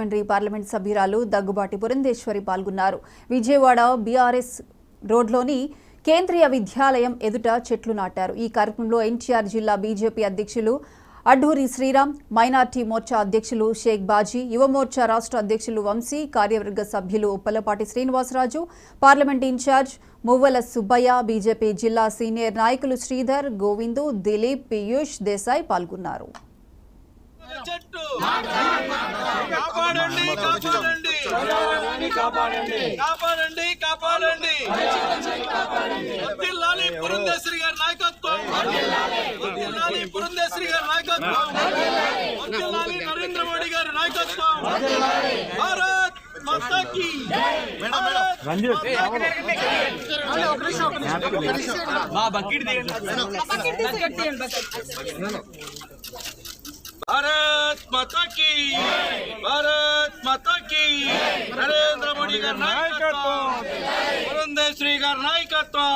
మంత్రి పార్లమెంట్ సభ్యురాలు దగ్గుబాటి పురంధేశ్వరి పాల్గొన్నారు. విజయవాడ బీఆర్ఎస్ రోడ్లోని కేంద్రీయ విద్యాలయం ఎదుట చెట్లు నాటారు. ఈ కార్యక్రమంలో ఎన్టీఆర్ జిల్లా బీజేపీ అధ్యక్షులు అడ్డూరి శ్రీరామ్, మైనార్టీ మోర్చా అధ్యక్షులు షేక్ బాజీ, యువమోర్చా రాష్ట్ర అధ్యక్షులు వంశీ, కార్యవర్గ సభ్యులు ఉప్పలపాటి శ్రీనివాసరాజు, పార్లమెంట్ ఇన్ఛార్జ్ మువ్వల సుబ్బయ్య, బీజేపీ జిల్లా సీనియర్ నాయకులు శ్రీధర్, గోవిందు, దిలీప్, పీయూష్ దేశాయ్ పాల్గొన్నారు. నరేంద్ర మోడీ గారి నాయకత్వం, భారత్ మాతా కీ भारत माता की, भारत माता की, नरेंद्र मोदी गाరి నాయకత్వం, పురంధేశ్వరి గారి నాయకత్వం.